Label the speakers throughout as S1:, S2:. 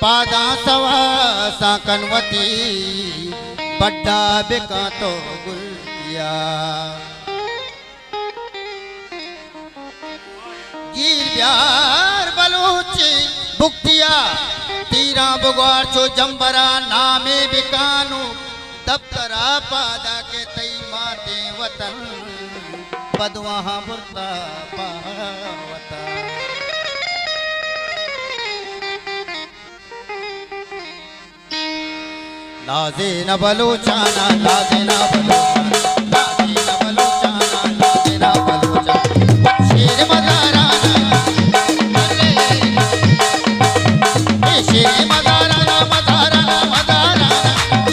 S1: पादा सवा साकनवती बड्डा बिका तो गुलिया गिर ब्यार बलूची बुक्तिया तीरा बुगवार चो जंबरा नामे बिकानु दफ्तरा पादा के तई माते वतन पदवहा बुरता पावता लाजे न बलूचाना लाजे न बलूचाना लाजे न बलूचाना लाजे न बलूचाना शेर मदाराना शेर मदाराना मदाराना मदाराना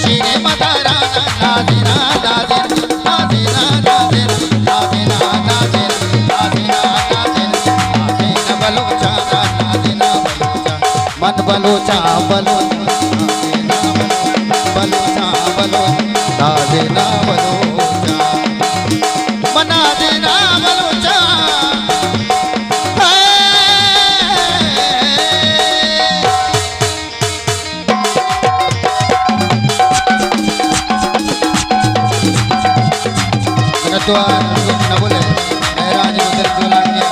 S1: शेर मदाराना लाजे न लाजे लाजे न लाजे लाजे न लाजे लाजे न लाजे लाजे न बलूचाना लाजे न बलूचाना मन बलूचा बलूचा बलूचा बलूचा देना बलूचा मना देना बलूचा तो न बोले रानी उधर चला गया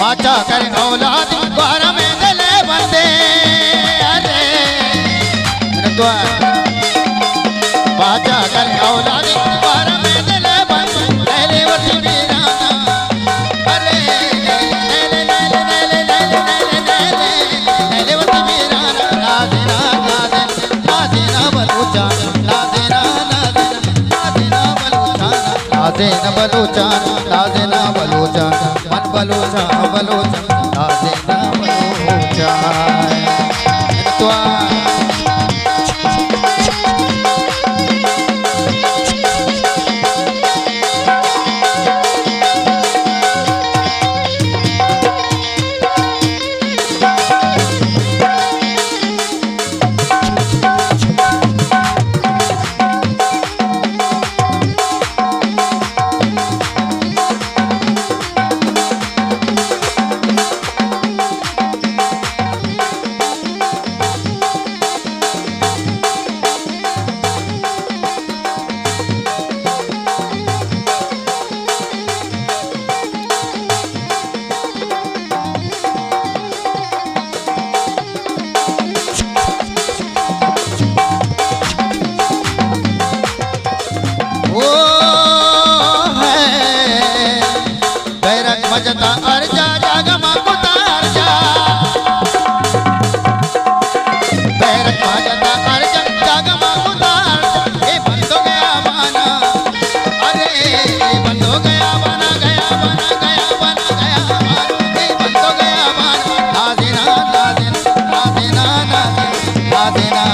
S1: बाचा कर औलाद द्वार में गले बंदे अरे बाचा कर औलाद द्वार में गले बंदे पहले वती वीराना अरे ले ले ले ले ले ले ले वती वीराना लादेना लादेना लादेना बलूचाना लादेना लादेना लादेना बलूचाना लादेना बलूचाना लादेना बलूचाना मन बलूचा बलूचा लादेना बलूचा तो मजता अर्जा जागमा कुता अर्जा बैरक मजता अर्जा जागमा कुता अर्जा ए बंद हो गया बाना अरे ए बंद हो गया बाना गया बाना गया बाना गया बाना ए बंद हो गया बाना लादेना लादेना लादेना लादेना लादेना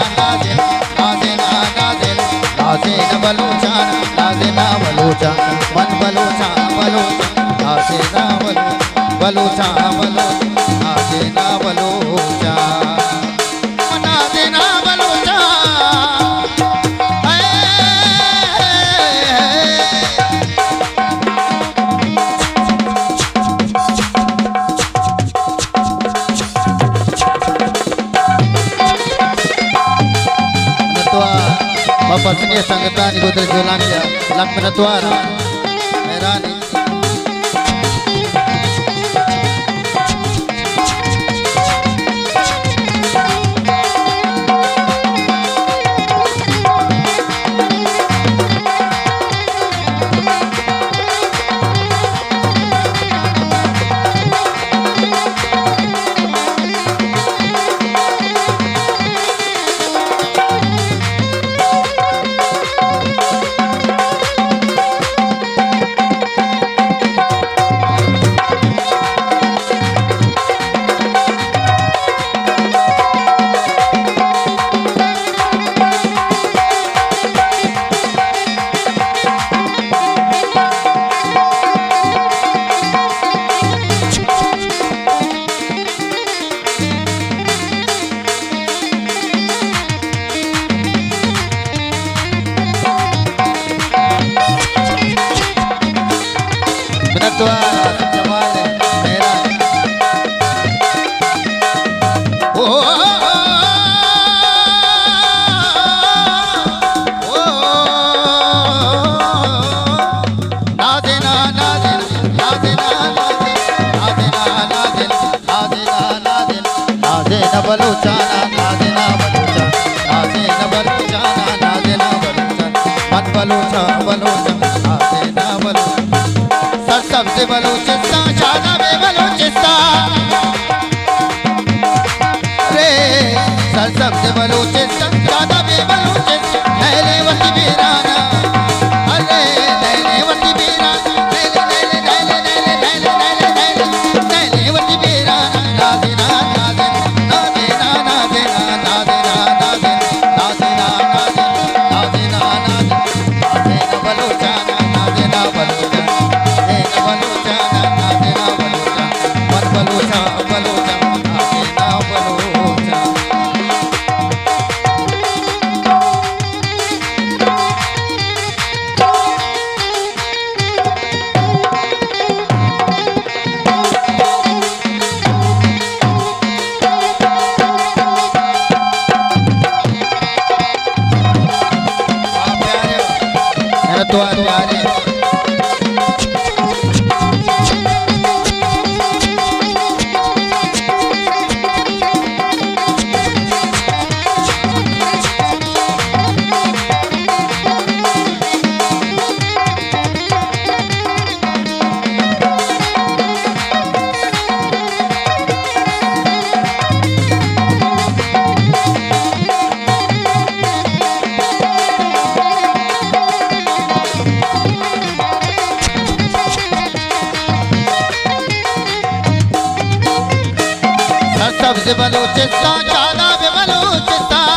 S1: लादेना लादेना लादेना बलूचाना लादेना बलूचाना मन बलूचा बलूचा लादेना बलूचा बलूचा पत्नी संगता निगोत्र जोलांग्या लक्ष्मणत्वारा हैरानी सबसे बलूचिस्तान शादा में बलूचिस्तान रे सर सबसे बलूचिस्तान शादा में बलूचिस्तान नैले वती बीराना अरे नैले वती बीराना नैले नैले नैले नैले नैले नैले नैले वती बीराना नादिना नादिना नादिना नादिना नादिना नादिना नादिना नादिना नादिना बलूचाना नादिना बलूचाना सबसे बलूचिस्तान शादा में बलूचिस्तान